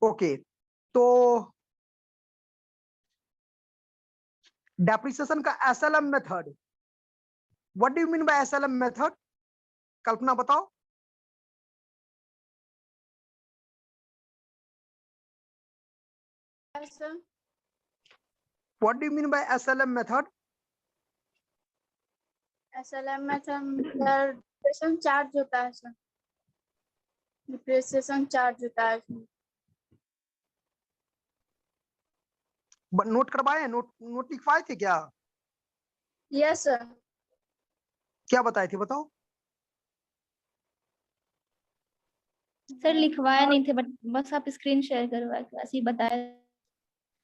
Okay, तो depreciation का SLM method, what do you mean by SLM method? Kalpana बताओ। Sir what do you mean by SLM method? SLM में sir depression charge होता है sir, depression charge होता है sir. Note करवाए, note लिखवाए थे क्या? Yes sir. क्या बताए थे बताओ। सर लिखवाया नहीं थे, बट बस आप स्क्रीन शेयर करवा के ऐसे ही बताया।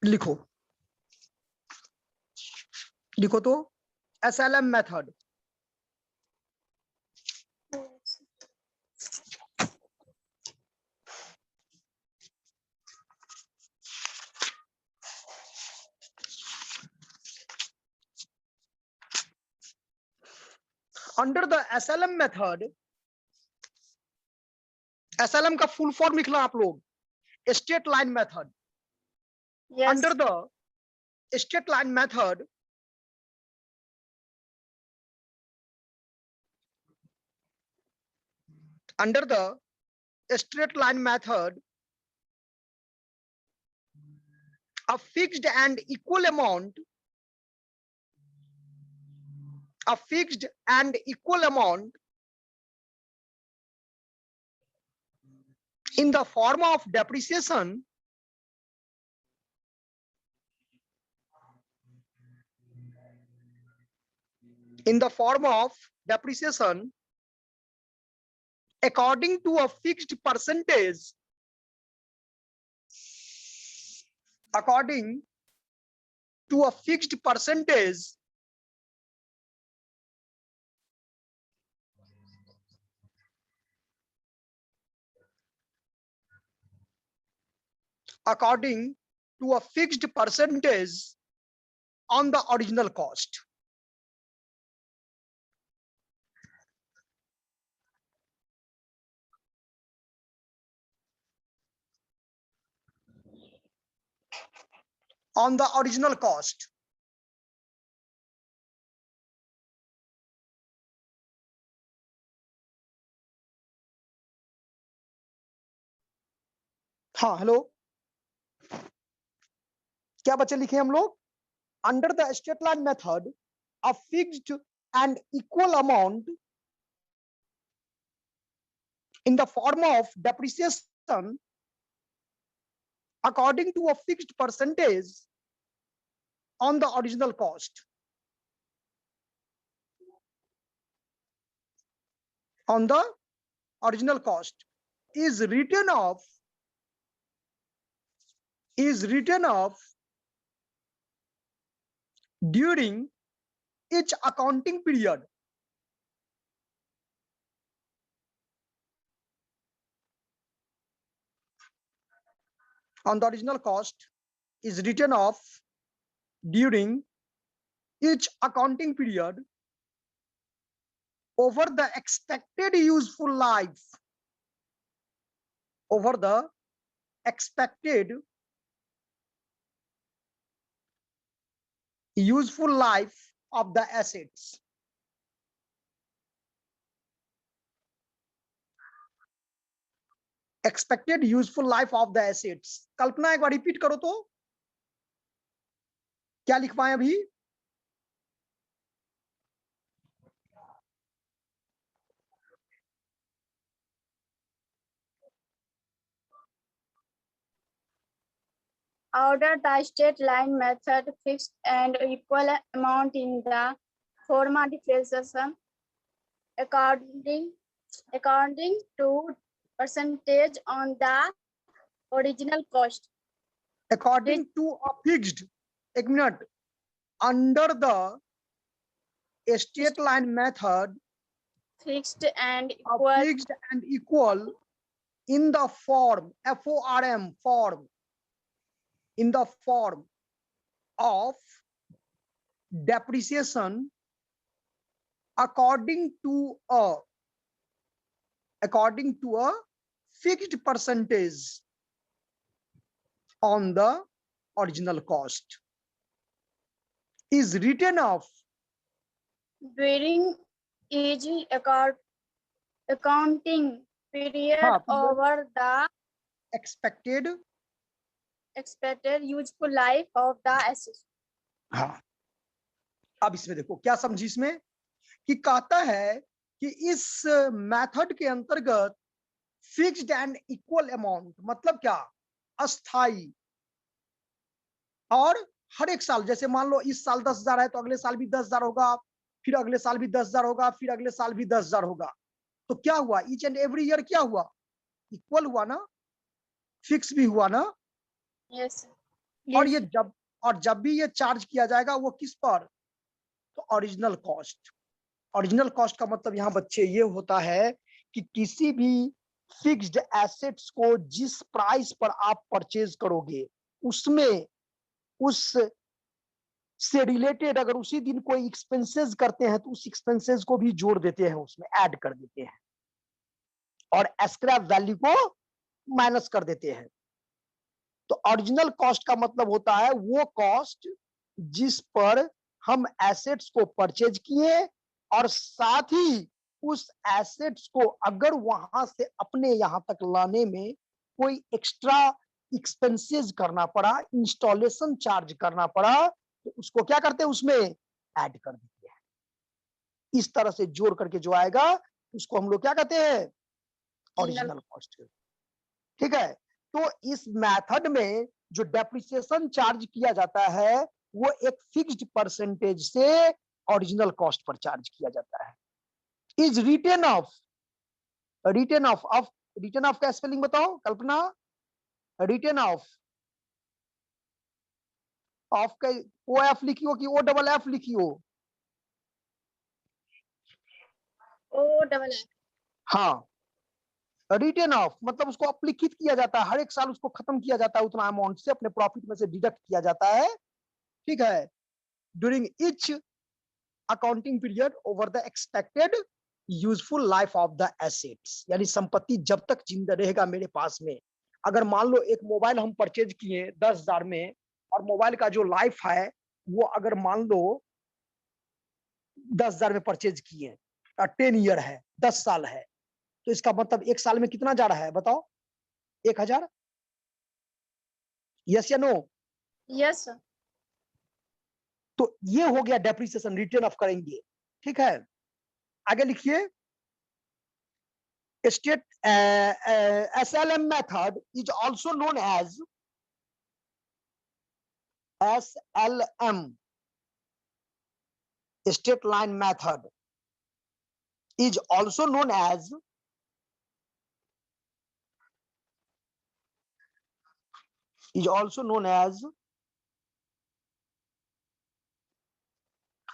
लिखो, लिखो तो SLM method. Under the SLM method, SLM का फुल फॉर्म लिखना आप लोग, straight line method. Yes under the straight line method, under the straight line method, a fixed and equal amount, a fixed and equal amount in the form of depreciation according to a fixed percentage, according to a fixed percentage according to a fixed percentage on the original cost. On the original cost. हाँ hello, क्या बच्चे लिखे हम लोग? Under the straight line method, a fixed and equal amount in the form of depreciation according to a fixed percentage on the original cost. On the original cost is written off during each accounting period. On the original cost is written off during each accounting period over the expected useful life, over the expected useful life of the assets. Expected useful life of the assets. कल्पना एक बार repeat करो तो, क्या लिखवाएं अभी? order the straight line method fixed and equal amount in the form of depreciation according to percentage on the original cost. According to a fixed, एक minute, under the straight line method, Fixed and a equal fixed and equal in the form, FORM form, in the form of depreciation according to a fixed percentage on the original cost is written off during each accounting period हाँ, period. over the expected expected useful life of the asset. हाँ, अब इसमें देखो क्या समझी इसमें कि कहता है कि इस मेथड के अंतर्गत फिक्स्ड एंड इक्वल अमाउंट मतलब क्या, अस्थाई, और हर एक साल, जैसे मान लो इस साल 10,000 है तो अगले साल भी 10,000 होगा, फिर अगले साल भी 10,000 होगा, फिर अगले साल भी 10,000 होगा। तो क्या हुआ, ईच एंड एवरी ईयर क्या हुआ, इक्वल हुआ ना, फिक्स भी हुआ ना। Yes. और ये जब भी ये चार्ज किया जाएगा वो किस पर, तो ओरिजिनल कॉस्ट। ओरिजिनल कॉस्ट का मतलब यहाँ बच्चे ये होता है कि किसी भी फिक्स्ड एसेट्स को जिस प्राइस पर आप परचेज करोगे उसमें उस से रिलेटेड अगर उसी दिन कोई एक्सपेंसेस करते हैं तो उस एक्सपेंसेस को भी जोड़ देते हैं, उसमें ऐड कर देते हैं और स्क्रैप वैल्यू को माइनस कर देते हैं। तो ओरिजिनल कॉस्ट का मतलब होता है वो कॉस्ट जिस पर हम एसेट्स को परचेज किए और साथ ही उस एसेट्स को अगर वहां से अपने यहां तक लाने में कोई एक्स्ट्रा एक्सपेंसेस करना पड़ा, इंस्टॉलेशन चार्ज करना पड़ा, तो उसको क्या करते हैं, उसमें ऐड कर देते हैं। इस तरह से जोड़ करके जो आएगा उसको हम लोग क्या कहते हैं, ओरिजिनल कॉस्ट। ठीक है, तो इस मेथड में जो डेप्रिसिएशन चार्ज किया जाता है वो एक फिक्स्ड परसेंटेज से ओरिजिनल कॉस्ट पर चार्ज किया जाता है। Is written off, written off का स्पेलिंग बताओ कल्पना, रिटन ऑफ का ओ एफ लिखी हो कि ओ डबल एफ लिखी हो, OFF. हाँ, रिटन ऑफ मतलब उसको अपलिखित किया जाता है, हर एक साल उसको खत्म किया जाता है, उतना अमाउंट से अपने प्रॉफिट में से डिडक्ट किया जाता है। ठीक है, during etch accounting period over the expected useful life of the assets, यानी संपत्ति जब तक जिंदा रहेगा मेरे पास में। अगर मान लो एक मोबाइल हम परचेज किए 10,000 में और मोबाइल का जो लाइफ है वो अगर मान लो 10,000 में परचेज किए, 10 ईयर है, 10 साल है, तो इसका मतलब एक साल में कितना जा रहा है बताओ, 1,000। यस या नो? Yes, sir. तो ये हो गया डेप्रिसिएशन, रिटर्न ऑफ करेंगे। ठीक है, आगे लिखिए, straight SLM method is also known as SLM, straight line method is also known as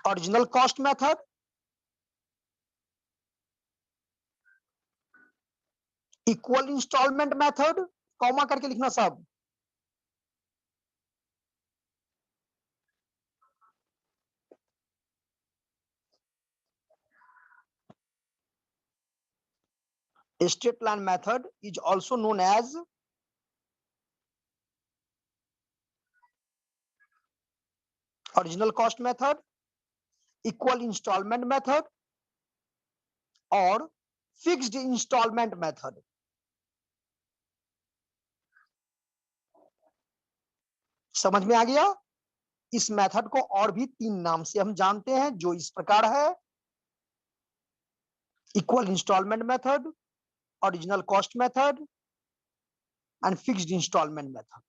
original cost method, equal installment method, comma करके लिखना सब, straight line method is also known as original cost method, equal installment method और fixed installment method। समझ में आ गया? इस method को और भी 3 नाम से हम जानते हैं जो इस प्रकार है, equal installment method, original cost method and fixed installment method.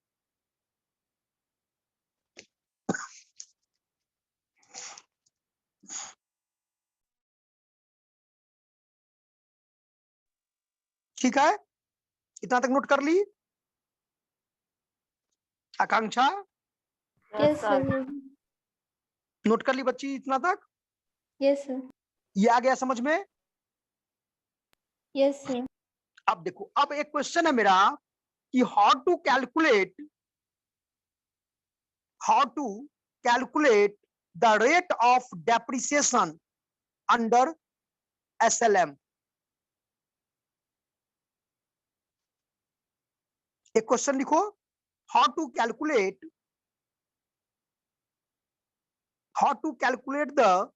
ठीक है, इतना तक नोट कर ली आकांक्षा? Yes sir. नोट कर ली बच्ची इतना तक? Yes sir. ये आ गया समझ में? Yes sir. अब देखो, अब एक क्वेश्चन है मेरा कि how to calculate the rate of depreciation under SLM। एक क्वेश्चन लिखो, how to calculate the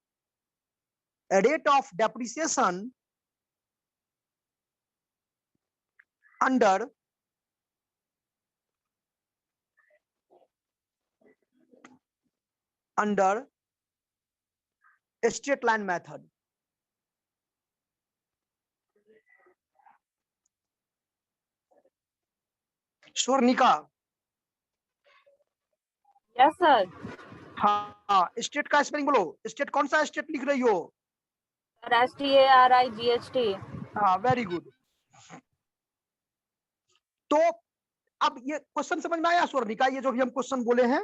rate of depreciation under straight line method. Swarnika, yes sir. हाँ स्टेट का स्पेलिंग बोलो, स्टेट कौन सा स्टेट लिख रही हो? STARIGHT। हाँ वेरी गुड। तो अब ये क्वेश्चन समझ में आया स्वर्णिका, ये जो भी हम क्वेश्चन बोले हैं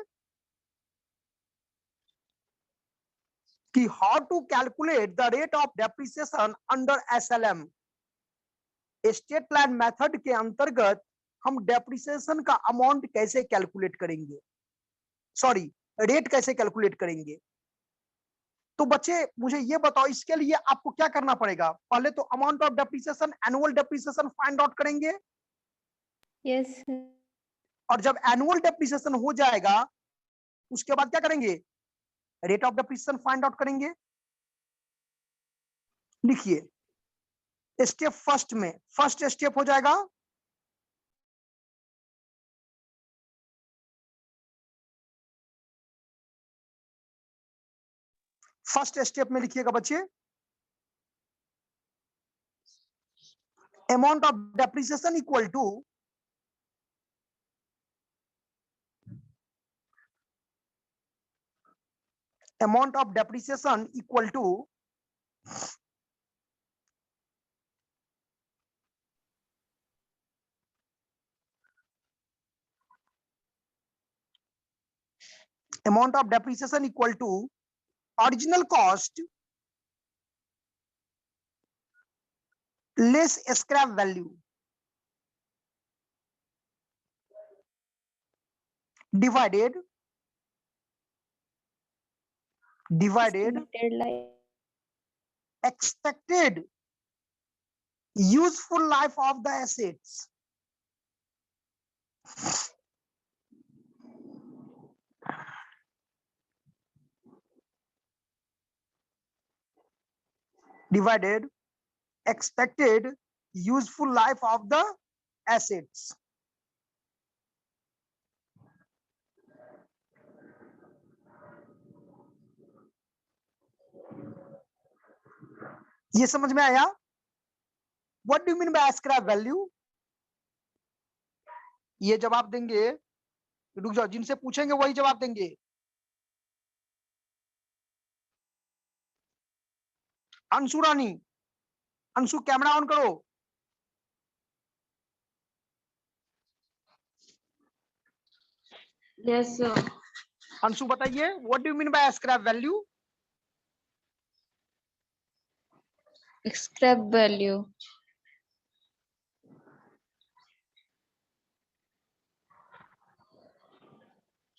कि how to calculate the rate of depreciation under SLM, straight line method के अंतर्गत हम डेप्रिसिएशन का अमाउंट कैसे कैलकुलेट करेंगे, सॉरी रेट कैसे कैलकुलेट करेंगे। तो बच्चे मुझे ये बताओ, इसके लिए आपको क्या करना पड़ेगा? पहले तो amount of depreciation, annual depreciation find out करेंगे। यस और जब एनुअल डेप्रिसिएशन हो जाएगा उसके बाद क्या करेंगे? Rate of depreciation find out करेंगे। लिखिए स्टेप फर्स्ट में, फर्स्ट स्टेप हो जाएगा फर्स्ट स्टेप में लिखिएगा बच्चे, amount of depreciation equal to amount of depreciation equal to original cost less scrap value divided expected useful life of the assets. Divided expected useful life of the assets. ये समझ में आया? What do you mean by scrap value? ये जवाब देंगे, रुक जाओ, जिनसे पूछेंगे वही जवाब देंगे। अंशु रानी, अंशु कैमरा ऑन करो। Yes sir. अंशु बताइए, what do you mean by scrap value? Scrap value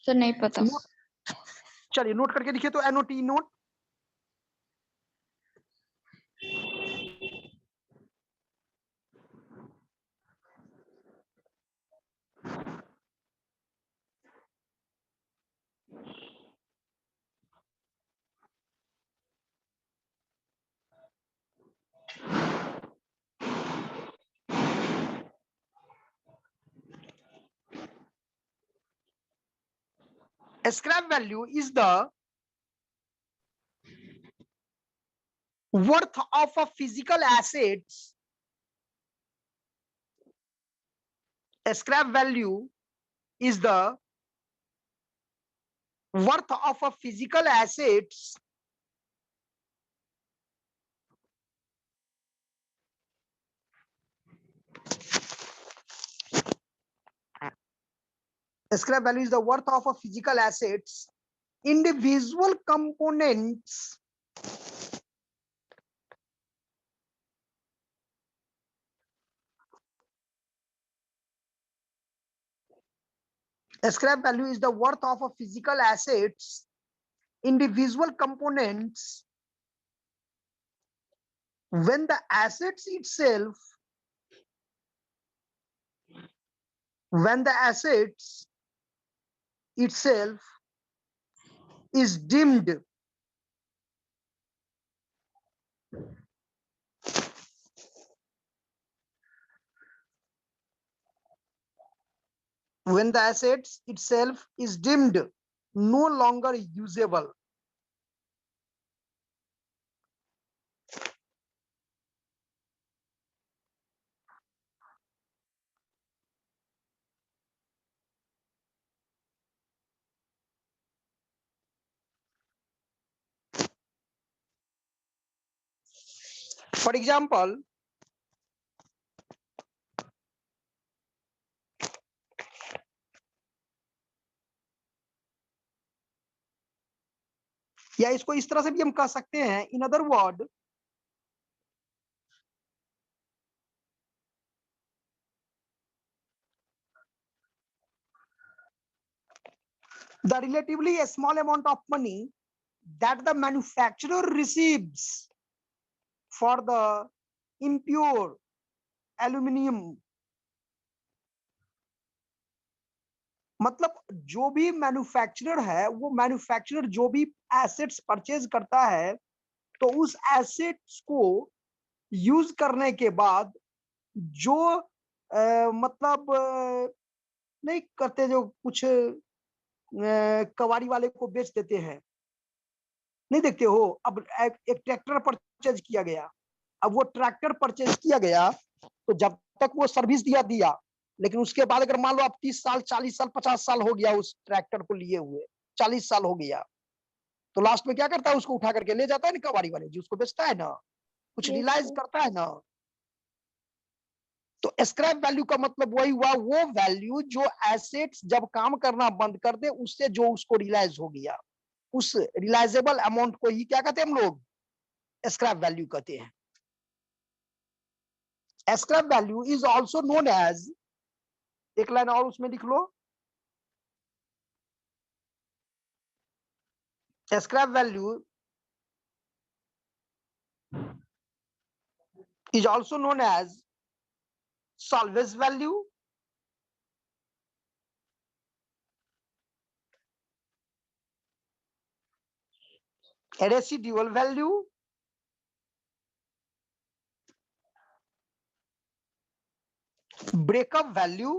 sir नहीं पता। चलिए नोट करके लिखिए, तो NOT note. Scrap value is the worth of a physical assets. Scrap value is the worth of a physical assets scrap value is the worth of a physical assets individual components scrap value is the worth of a physical assets individual components when the assets itself is deemed when the assets itself is deemed no longer usable. For example, या इसको इस तरह से भी हम कह सकते हैं, in other word, the relatively a small amount of money that the manufacturer receives for the impure aluminum, मतलब जो भी मैन्युफैक्चरर है, वो मैन्युफैक्चरर जो भी एसेट्स परचेज करता है, तो उस एसेट्स को यूज करने के बाद जो मतलब नहीं करते, जो कुछ कबाड़ी वाले को बेच देते हैं, नहीं देखते हो। अब एक ट्रैक्टर परचेज किया गया, अब वो ट्रैक्टर परचेज किया गया, तो जब तक वो सर्विस दिया, लेकिन उसके बाद अगर मान लो आप 30 साल 40 साल 50 साल हो गया उस ट्रैक्टर को लिए हुए, 40 साल हो गया, तो लास्ट में क्या करता है, उसको उठा करके ले जाता है ना कबाड़ी वाले जी, उसको बेचता है ना, कुछ Yes, रियलाइज sir. करता है ना। तो स्क्रैप वैल्यू का मतलब वही हुआ, वो वैल्यू जो एसेट्स जब काम करना बंद कर दे, उससे जो उसको रियलाइज हो गया, उस रियलाइजेबल अमाउंट को ही क्या कहते हैं हम लोग, स्क्रैप वैल्यू कहते हैं। Scrap value is also known as, एक लाइन और उसमें लिख लो, scrap value is also known as salvage value, residual value, breakup value,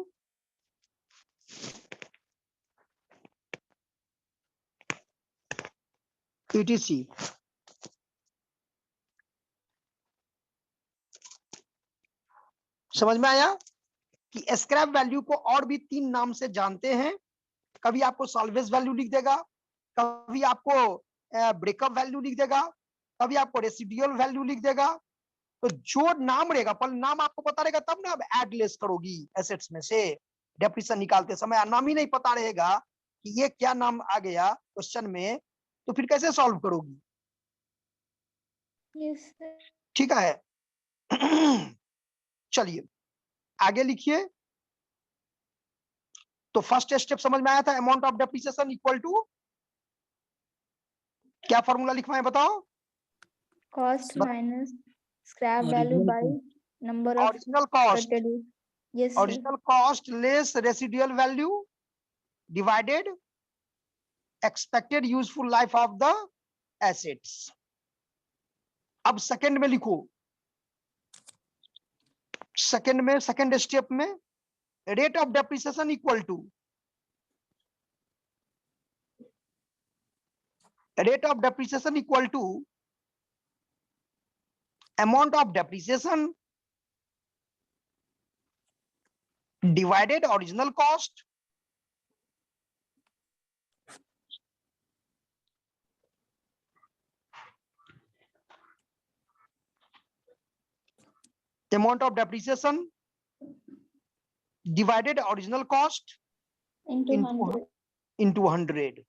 etc. समझ में आया कि स्क्रैप वैल्यू को और भी 3 नाम से जानते हैं। कभी आपको सॉल्वेज वैल्यू लिख देगा, कभी आपको ब्रेकअप वैल्यू लिख देगा, कभी आपको रेसिडुअल वैल्यू लिख देगा। तो जो नाम रहेगा, पर नाम आपको पता रहेगा तब ना अब एड लेस करोगी एसेट्स में से, डेप्रिसिएशन निकालते समय नाम ही नहीं पता रहेगा कि ये क्या नाम आ गया क्वेश्चन में, तो फिर कैसे सॉल्व करोगी। Yes, sir. ठीक है। चलिए आगे लिखिए। तो फर्स्ट स्टेप समझ में आया था, amount of depreciation equal to, क्या फॉर्मूला लिखवाएं बताओ। Cost minus scrap value by number of original cost, produced. Yes, sir. Original cost less residual value divided expected useful life of the assets. अब second में लिखो, second में, second step में, rate of depreciation equal to, rate of depreciation equal to amount of depreciation divided original cost amount of depreciation divided original cost Into 100. into 100।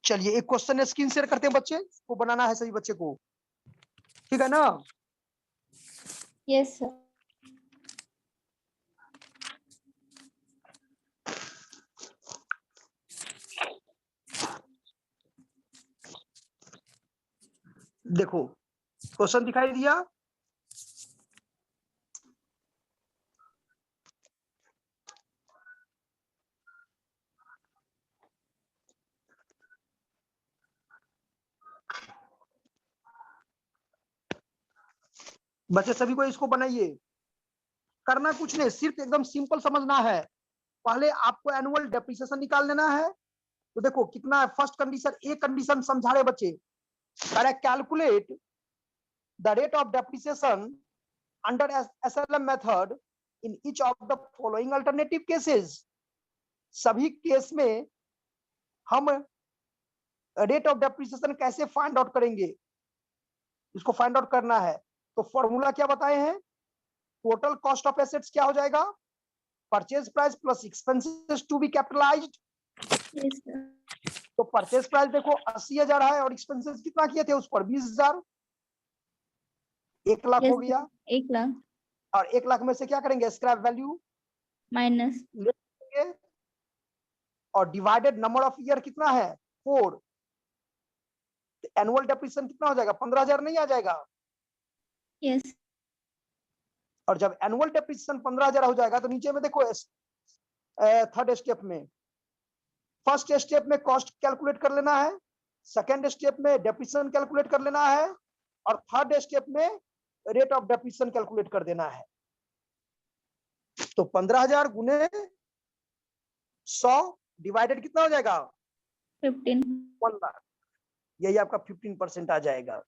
चलिए एक question screen share करते हैं बच्चे, को बनाना है सभी बच्चे को, ठीक है ना। Yes, sir. देखो क्वेश्चन दिखाई दिया, बच्चे सभी को इसको बनाइए, करना कुछ नहीं, सिर्फ एकदम सिंपल समझना है। पहले आपको एनुअल डेप्रिसिएशन निकाल लेना है। तो देखो कितना है, फर्स्ट कंडीशन, एक कंडीशन समझा रहे बच्चे, correct, calculate the rate of depreciation under SLM method in each of the following alternative cases. सभी केस में हम रेट ऑफ डेप्रिसिएशन कैसे फाइंड आउट करेंगे, इसको फाइंड आउट करना है। तो फॉर्मूला क्या बताए हैं, टोटल कॉस्ट ऑफ एसेट्स क्या हो जाएगा, purchase price plus expenses to be capitalised. Yes sir. तो परचेज प्राइस देखो 80,000 है और एक्सपेंसेस कितना किए थे उस पर 20,000, 1 लाख यस हो गया। 1 लाख और 1 लाख में से क्या करेंगे, स्क्रैप वैल्यू माइनस। लेंगे और डिवाइडेड नंबर ऑफ ईयर कितना है 4। एनुअल डेप्रिसिएशन कितना हो जाएगा, 15,000 नहीं आ जाएगा। यस और जब एनुअल डेप्रिसिएशन 15,000 हो जाएगा तो नीचे में देखो थर्ड स्टेप में, फर्स्ट स्टेप में कॉस्ट कैलकुलेट कर लेना है, सेकेंड स्टेप में डेप्रिसिएशन कैलकुलेट कर लेना है, और थर्ड स्टेप में रेट ऑफ डेप्रिसिएशन कैलकुलेट कर देना है। तो 15,000 गुने 100 डिवाइडेड कितना हो जाएगा 15। 1 लाख, यही आपका 15% आ जाएगा।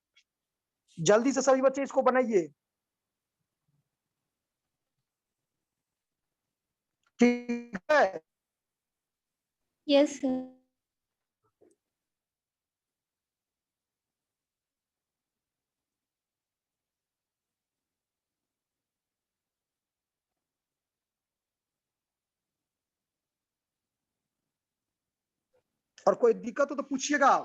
जल्दी से सभी बच्चे इसको बनाइए, ठीक है। Yes sir. और कोई दिक्कत हो तो पूछिएगा।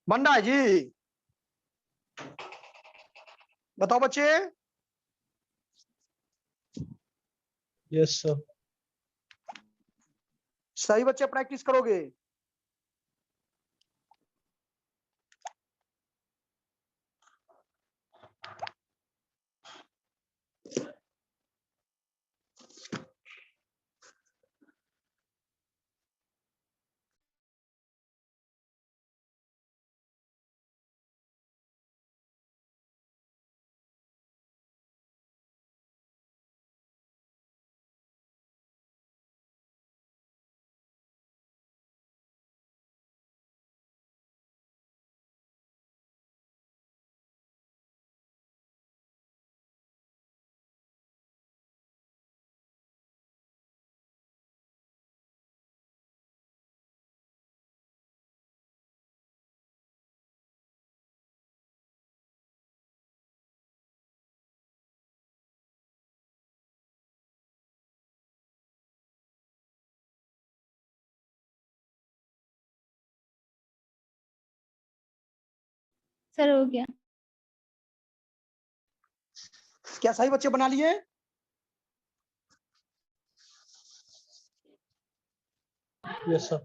मंडा जी बताओ बच्चे। Yes sir. सही बच्चे प्रैक्टिस करोगे। सर हो गया। क्या सही बच्चे बना लिए? Yes, sir.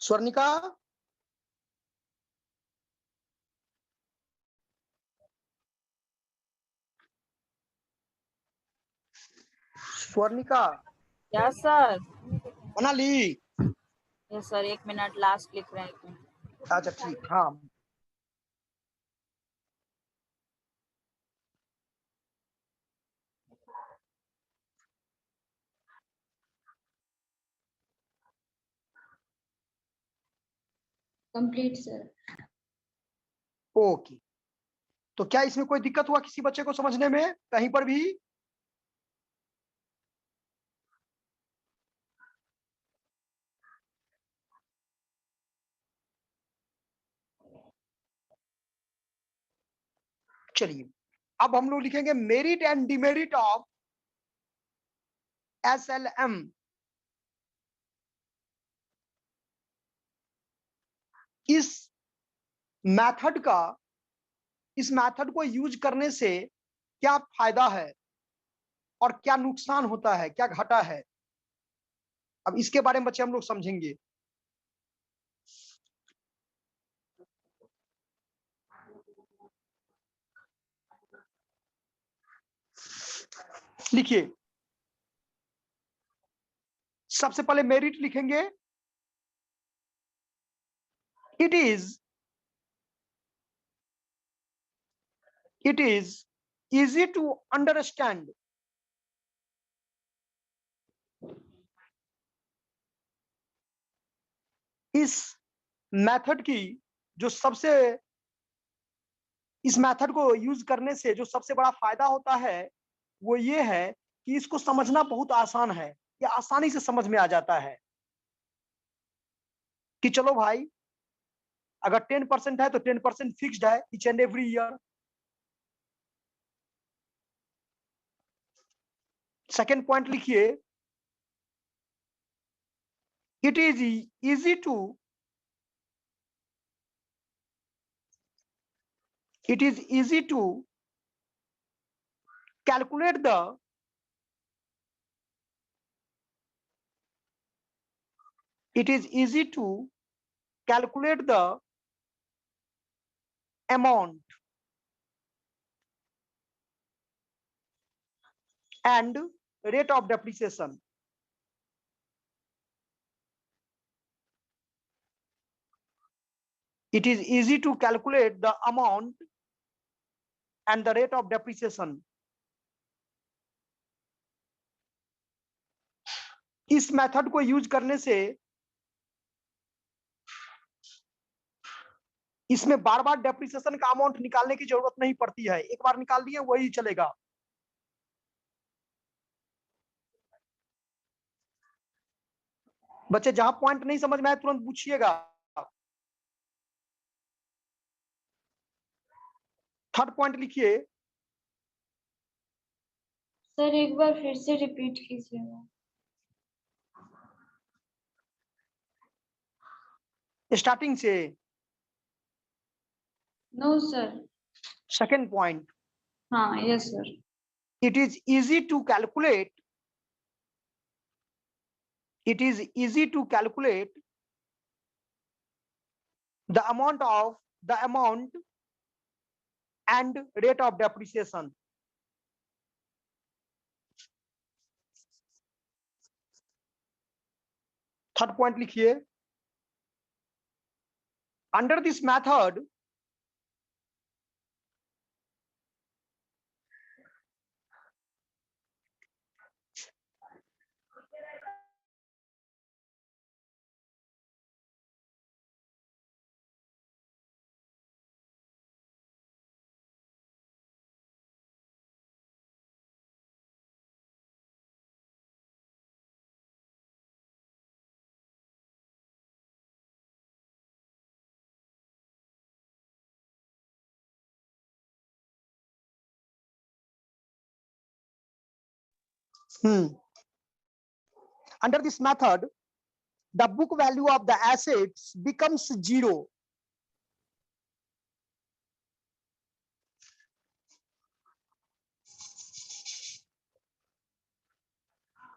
Swarnika, Swarnika yes sir. बना ली? यस सर, 1 मिनट लास्ट लिख रहे हैं। अच्छा ठीक, हाँ। Complete sir. ओके, तो क्या इसमें कोई दिक्कत हुआ किसी बच्चे को समझने में कहीं पर भी? चलिए, अब हम लोग लिखेंगे merit and demerit of SLM। इस मेथड का, इस मेथड को यूज करने से क्या फायदा है और क्या नुकसान होता है, क्या घाटा है, अब इसके बारे में बच्चे हम लोग समझेंगे। लिखिए, सबसे पहले मेरिट लिखेंगे। It is easy to understand इस मेथड की जो सबसे, इस मेथड को यूज करने से जो सबसे बड़ा फायदा होता है वो ये है कि इसको समझना बहुत आसान है, ये आसानी से समझ में आ जाता है कि चलो भाई, अगर 10% है तो 10% फिक्स्ड है each and every year. Second point लिखिए, it is easy to, it is easy to calculate the it is easy to calculate the amount and rate of depreciation। It is easy to calculate the amount and the rate of depreciation। इस method को use करने से इसमें बार बार depreciation का amount निकालने की जरूरत नहीं पड़ती है, एक बार निकाल दिए वही चलेगा। बच्चे जहां पॉइंट नहीं समझ में आए तुरंत पूछिएगा। थर्ड पॉइंट लिखिए, सर एक बार फिर से रिपीट कीजिएगा। स्टार्टिंग से। No sir. सेकेंड पॉइंट, हाँ yes sir. it is easy to calculate, it is easy to calculate the amount and rate of depreciation। Third point लिखिए, under this method under this method the book value of the assets becomes 0.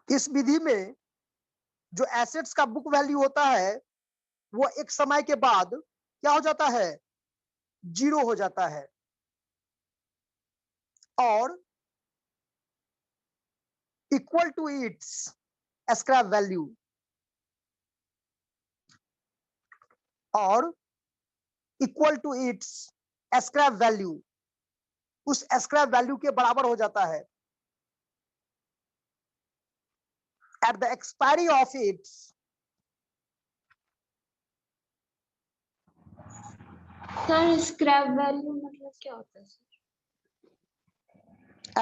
इस विधि में जो assets का book value होता है वो एक समय के बाद क्या हो जाता है, 0 हो जाता है, और equal to its scrap value, और equal to its scrap value, उस स्क्रैप वैल्यू के बराबर हो जाता है। At the expiry of its, sir scrap value मतलब क्या होता है sir?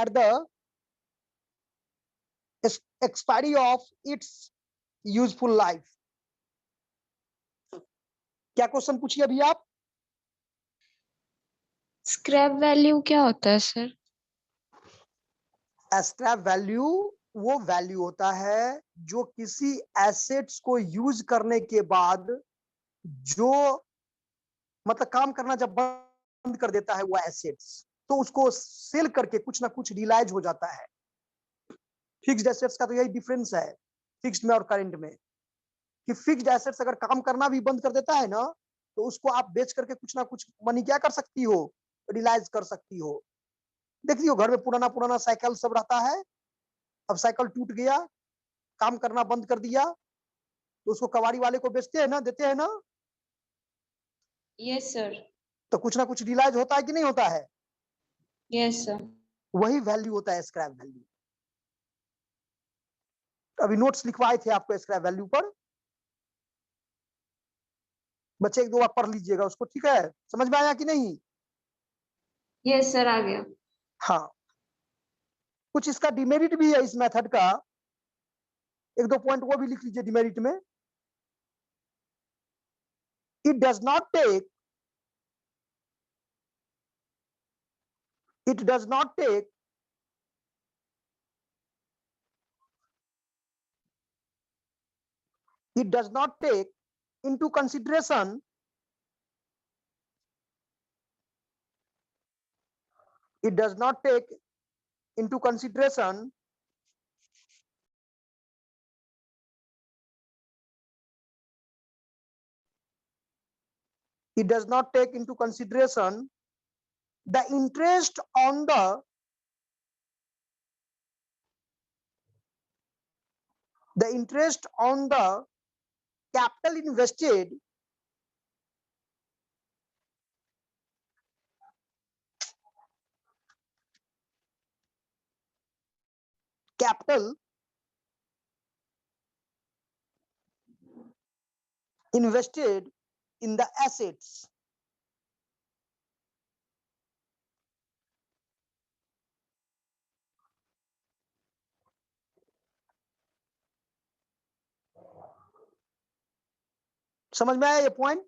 At the expiry of its useful life। क्या क्वेश्चन पूछिए अभी आप? स्क्रैप वैल्यू क्या होता है सर? स्क्रैप वैल्यू वो वैल्यू होता है जो किसी एसेट्स को यूज करने के बाद जो मतलब काम करना जब बंद कर देता है वो एसेट्स, तो उसको सेल करके कुछ ना कुछ रियलाइज हो जाता है। फिक्स्ड एसेट्स का तो यही डिफरेंस है फिक्स्ड में और करंट में, कि फिक्स्ड एसेट्स अगर काम करना भी बंद कर देता है ना, तो उसको आप बेच करके कुछ ना कुछ मनी क्या कर सकती हो, रियलाइज कर सकती हो। देखिए घर में पुराना पुराना साइकिल सब रहता है, अब साइकिल टूट गया, काम करना बंद कर दिया, तो उसको कबाड़ी वाले को बेचते हैं ना, देते हैं ना, यस सर। तो कुछ ना कुछ रियलाइज होता है कि नहीं होता है? Yes sir. वही वैल्यू होता है स्क्रैप वैल्यू। अभी नोट्स लिखवाए थे आपको स्क्रैप वैल्यू पर, बच्चे एक दो बार पढ़ लीजिएगा उसको, ठीक है? समझ में आया कि नहीं? यस सर, आ गया। हाँ, कुछ इसका डिमेरिट भी है इस मेथड का, एक दो पॉइंट वो भी लिख लीजिए डिमेरिट में। It does not take it does not take it does not take into consideration it does not take into consideration it does not take into consideration the interest on the interest on the capital invested capital invested in the assets। समझ में आया ये point?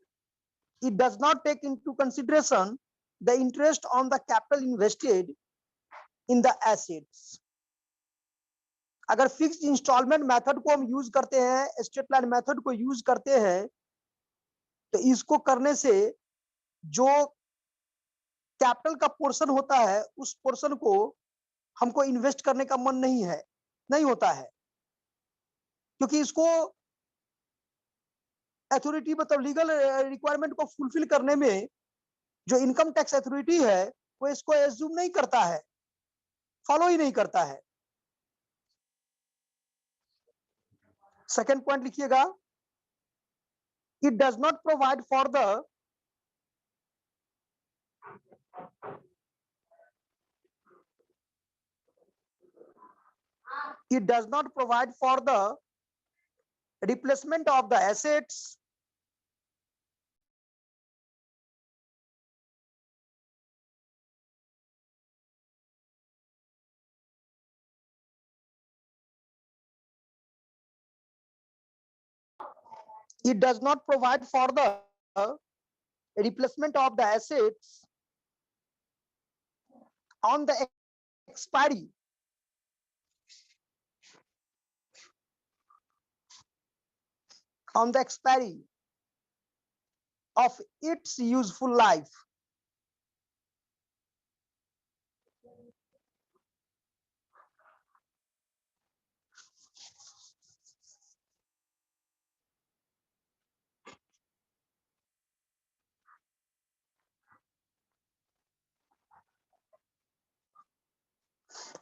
it does not take into consideration the interest on the capital invested in the assets। अगर fixed installment method को हम use करते हैं, straight line method को यूज करते हैं, तो इसको करने से जो कैपिटल का पोर्शन होता है उस पोर्शन को हमको इन्वेस्ट करने का मन नहीं होता है, क्योंकि इसको अथॉरिटी मतलब लीगल रिक्वायरमेंट को फुलफिल करने में जो इनकम टैक्स अथॉरिटी है वो इसको एज्यूम नहीं करता है, फॉलो ही नहीं करता है। सेकेंड पॉइंट लिखिएगा, it does not provide for the it does not provide for the replacement of the assets it does not provide for the replacement of the assets on the expiry on the expiry of its useful life.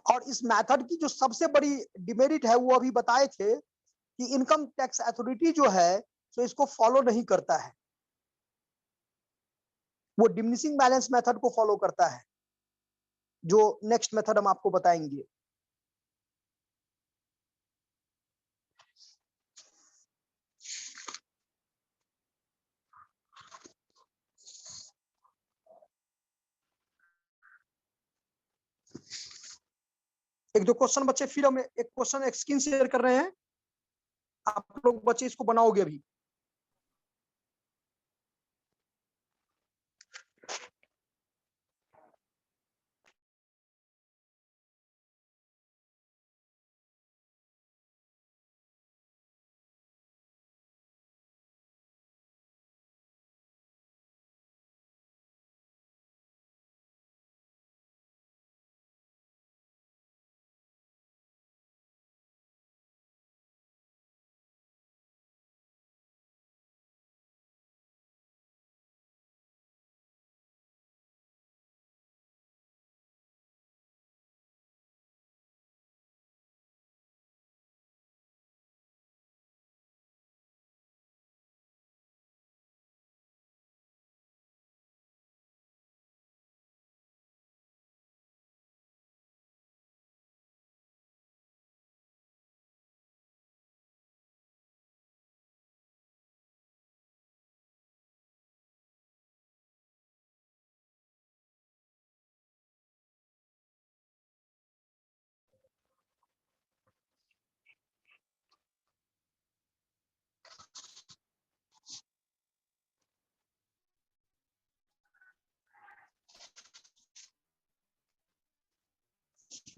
और इस method की जो सबसे बड़ी demerit है वो अभी बताए थे कि इनकम टैक्स अथॉरिटी जो है तो इसको फॉलो नहीं करता है, वो डिमिनिशिंग बैलेंस मेथड को फॉलो करता है, जो नेक्स्ट मेथड हम आपको बताएंगे। एक जो क्वेश्चन बच्चे, फिर हम एक क्वेश्चन स्क्रीन शेयर कर रहे हैं, आप लोग बच्चे इसको बनाओगे अभी।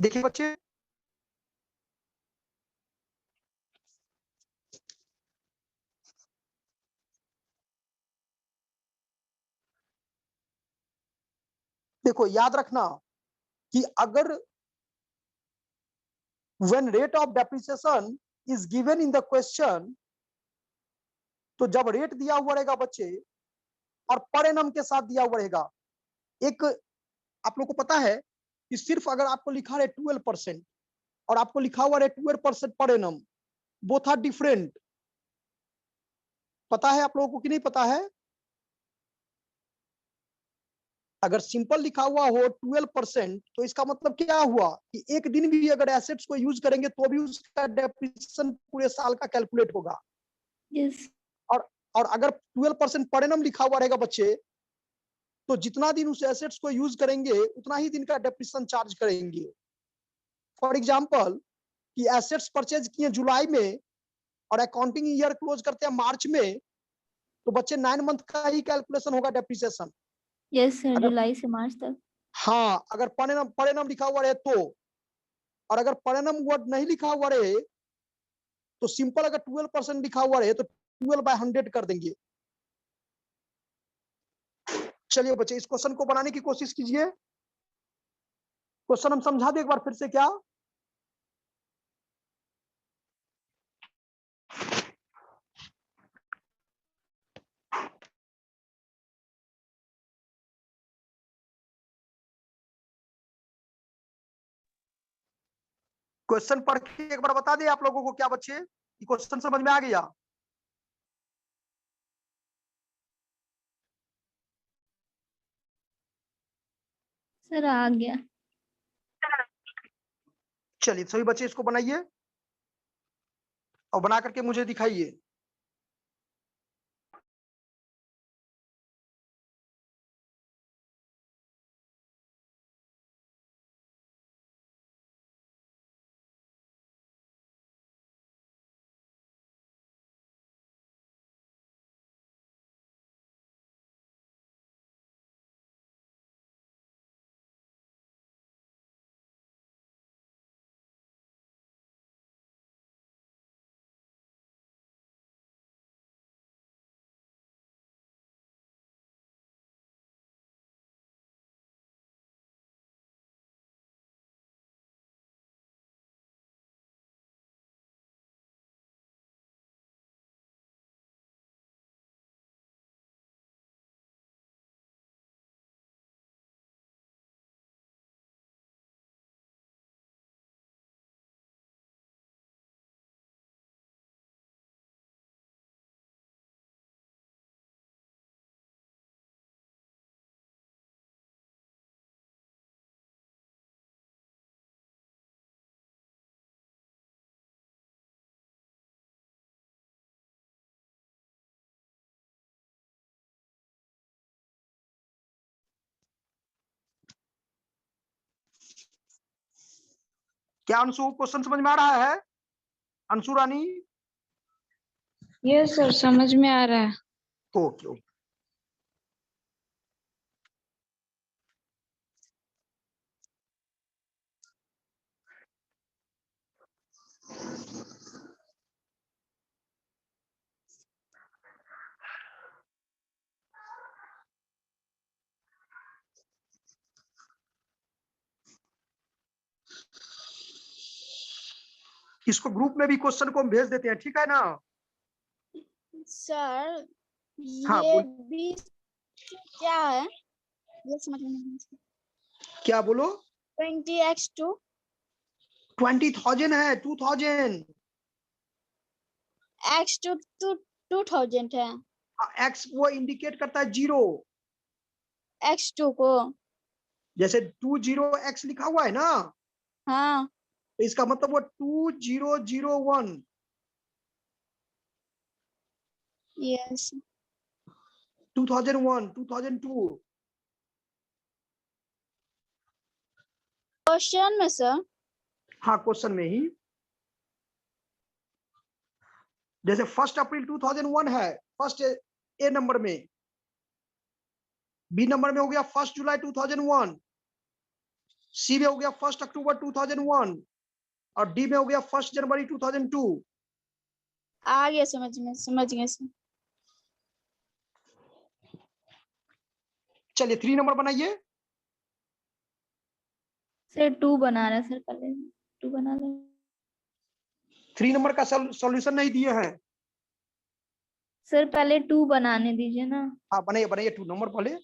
देखिए बच्चे, देखो याद रखना कि अगर when rate of depreciation is given in the question, तो जब रेट दिया हुआ रहेगा बच्चे और पर एनम के साथ दिया हुआ रहेगा, एक आप लोग को पता है कि सिर्फ अगर आपको लिखा है 12% और आपको लिखा हुआ है 12% per annum, both are different. पता है आप लोगों को कि नहीं पता है? अगर सिंपल लिखा हुआ हो 12%, तो इसका मतलब क्या हुआ कि एक दिन भी अगर एसेट्स को यूज करेंगे तो भी उसका डेप्रिसिएशन पूरे साल का कैलकुलेट होगा। यस और अगर 12% पर एनम लिखा हुआ रहेगा बच्चे, तो जितना दिन उस एसेट्स को यूज करेंगे उतना ही दिन का डेप्रिसिएशन चार्ज करेंगे। फॉर एग्जांपल कि एसेट्स परचेज किए जुलाई में और अकाउंटिंग ईयर क्लोज करते हैं मार्च में, तो बच्चे 9 मंथ का ही कैलकुलेशन होगा डेप्रिसिएशन। यस सर, अगर जुलाई से मार्च तक। हाँ, अगर पर एनम लिखा हुआ रहे तो, और अगर पर एनम वर्ड नहीं लिखा हुआ रहे तो सिंपल अगर 12% लिखा हुआ रहे तो 12/100 कर देंगे। चलिए बच्चे, इस क्वेश्चन को बनाने की कोशिश कीजिए। क्वेश्चन हम समझा दें एक बार फिर से क्या? क्वेश्चन पढ़ के एक बार बता दें आप लोगों को क्या बच्चे, कि क्वेश्चन समझ में आ गया? सर आ गया। चलिए सभी बच्चे इसको बनाइए और बना करके मुझे दिखाइए। क्या अंशु क्वेश्चन समझ में आ रहा है? अंशु रानी? यस सर, समझ में आ रहा है। Okay okay. इसको ग्रुप में भी क्वेश्चन को हम भेज देते हैं, ठीक है ना? सर हाँ, ये बोल। भी क्या है, ये समझ में नहीं। क्या बोलो? 20x2 20,000 है, 2000। x2 to 2000 है। एक्स वो इंडिकेट करता है जीरो, x2 को, जैसे 20x लिखा हुआ है ना, हाँ तो इसका मतलब वो 2001। यस 2001, 2002। क्वेश्चन में सर। हाँ, क्वेश्चन में ही। जैसे 1 अप्रैल 2001 है, फर्स्ट ए नंबर में, बी नंबर में हो गया 1 जुलाई 2001, सी में हो गया 1 अक्टूबर 2001, और डी में हो गया 1 जनवरी 2002। आ गया समझ गए सर। चलिए 3 नंबर बनाइए। सर 2 बना रहा है सर, पहले 2 बना ले। 3 नंबर का सॉल्यूशन नहीं दिए हैं। सर पहले 2 बनाने दीजिए ना। हाँ, बनाइए बनाइए 2 नंबर पहले।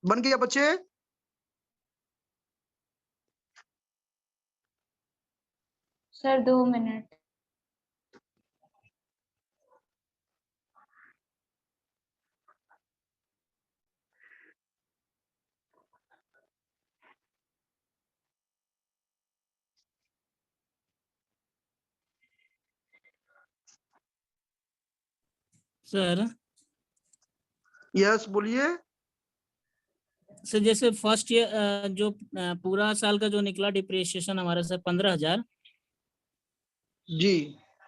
बन गया बच्चे? Sir 2 minute. सर यस बोलिए। सर जैसे फर्स्ट ईयर जो पूरा साल का जो निकला डिप्रिसिएशन हमारा सर 15,000, जी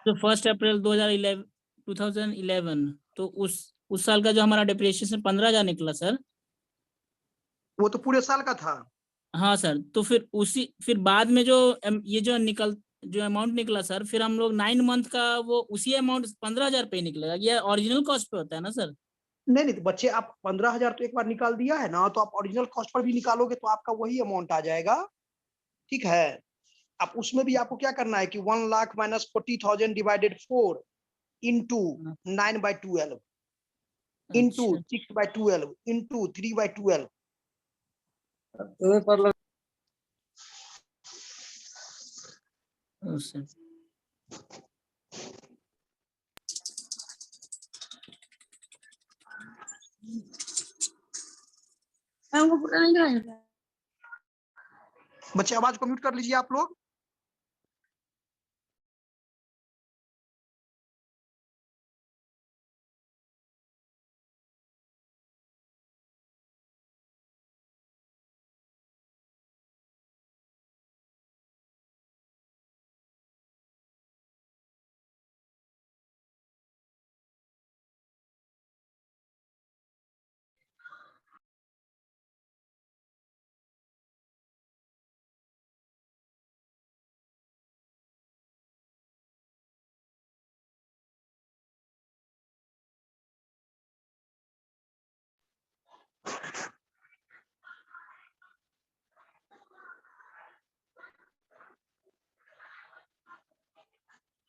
तो 1 अप्रैल 2011 तो उस साल का जो हमारा डिप्रिसिएशन 15,000 निकला सर। वो तो पूरे साल का था। हाँ सर, तो फिर बाद में जो ये जो अमाउंट निकला सर, फिर हम लोग 9 मंथ का वो उसी अमाउंट 15,000 पे निकलेगा, ये ओरिजिनल कॉस्ट पे होता है ना सर? नहीं नहीं, तो बच्चे आप 15,000 तो एक बार निकाल दिया है ना, तो आप ओरिजिनल कॉस्ट पर भी निकालोगे तो आपका वही अमाउंट आ जाएगा। ठीक है, अब उसमें भी आपको क्या करना है कि 1 lakh minus 40,000 divided 4 into 9/12 into अच्छा 6/12 इंटू 3/12। सर। बच्चे आवाज को म्यूट कर लीजिए आप लोग।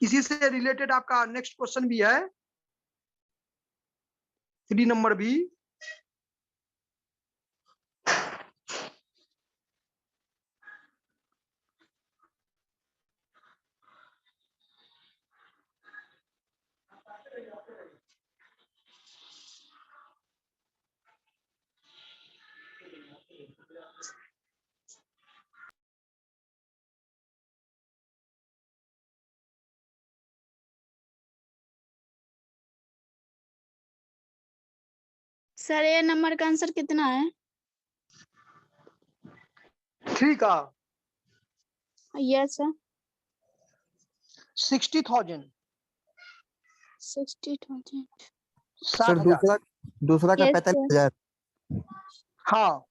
इसी से रिलेटेड आपका नेक्स्ट क्वेश्चन भी है, 3 नंबर भी। सर ये नंबर का आंसर कितना है? 3 का यस सर। 60,000 60,000। सर 60,000। दूसरा का यस सर। 45,000। हाँ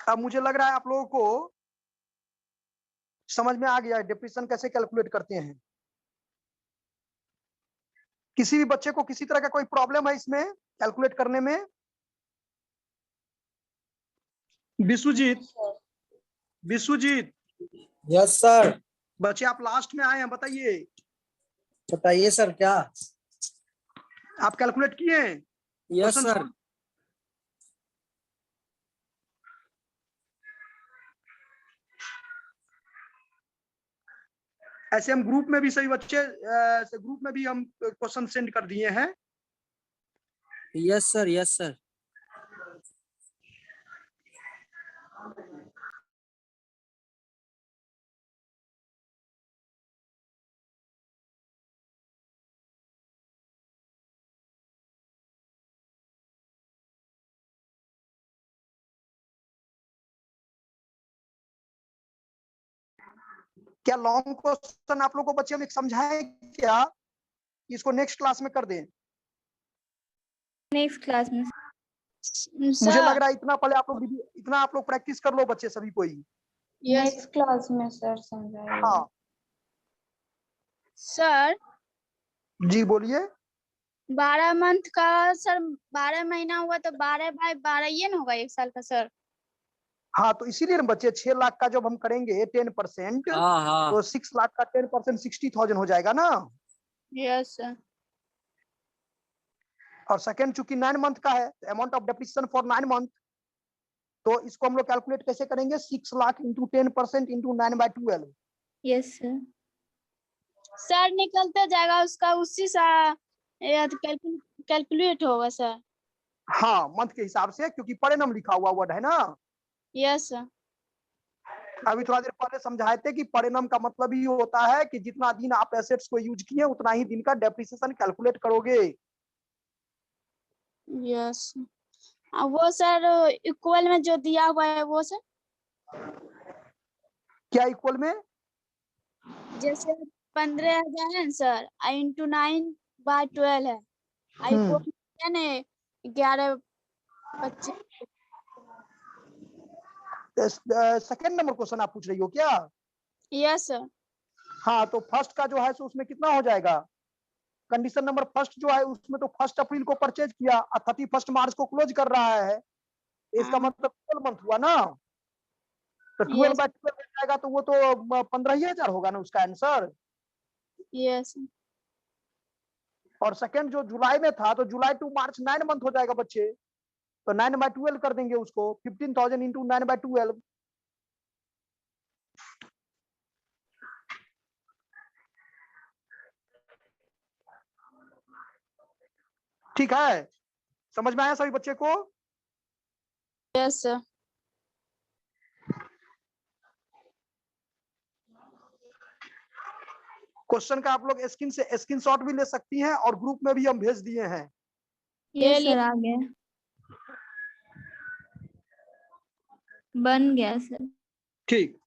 अब मुझे लग रहा है आप लोगों को समझ में आ गया है डिप्रेशन कैसे कैलकुलेट करते हैं। किसी भी बच्चे को किसी तरह का कोई प्रॉब्लम है इसमें कैलकुलेट करने में? Vishwajit, Vishwajit yes sir. बच्चे आप लास्ट में आए हैं, बताइए बताइए सर क्या? आप कैलकुलेट किए हैं? Yes question sir. ऐसे हम ग्रुप में भी सभी बच्चे ग्रुप में भी हम क्वेश्चन सेंड कर दिए हैं। Yes sir, yes sir. क्या लॉन्ग क्वेश्चन आप लोग को बच्चे हम एक समझाएं क्या, इसको नेक्स्ट क्लास में कर दें? नेक्स्ट क्लास में। मुझे लग रहा है इतना आप लोग प्रैक्टिस कर लो बच्चे सभी कोई। नेक्स्ट क्लास में सर समझाइए। हाँ सर जी बोलिए। 12 मंथ का सर, 12 महीना हुआ तो 12/12 ये ना होगा 1 साल का सर। हाँ तो इसीलिए ना बच्चे 6 लाख का जब हम करेंगे 10% हाँ हाँ। तो 6 लाख का 10% 60,000 हो जाएगा ना। Yes sir. और सेकंड चूंकि 9 मंथ का है, amount of depreciation for 9 month, तो इसको हम लोग कैलकुलेट कैसे करेंगे? 6 lakh into 10% into 9/12। Yes sir. Sir निकलते जाएगा उसका, उसी सा कैलकुलेट होगा सर। हाँ मंथ के हिसाब से, क्योंकि पर एनम लिखा हुआ वर्ड है ना। Yes sir. अभी थोड़ा देर पहले समझाए थे कि पर एनम का मतलब ही होता है कि जितना दिन आप एसेट्स को यूज किए उतना ही दिन का डेप्रिसिएशन कैलकुलेट करोगे। यस। वो सर इक्वल में जो दिया हुआ है वो सर, क्या इक्वल में? जैसे 15,000 है सर, इंटू 9/12 है, इक्वल है ना 11/25। सेकंड नंबर क्वेश्चन आप पूछ रही हो क्या? Yes sir. हाँ तो फर्स्ट का जो है सो उसमें कितना हो जाएगा? कंडीशन नंबर फर्स्ट जो है उसमें तो 1 अप्रैल को परचेज किया और 31 मार्च को क्लोज कर रहा है, इसका हाँ। मतलब 12 मंथ हुआ ना। तो 12/12 हो जाएगा तो वो तो 15,000 होगा ना उसका आंसर। यस। और सेकंड जो जुलाई में था तो जुलाई टू मार्च 9 मंथ हो जाएगा बच्चे, तो 9/12 कर देंगे उसको, 15,000 इंटू 9/12। ठीक है, समझ में आया सभी बच्चे को? Yes sir. क्वेश्चन का आप लोग स्क्रीनशॉट भी ले सकती हैं और ग्रुप में भी हम भेज दिए हैं। यस सर, आ गया, बन गया सर। ठीक।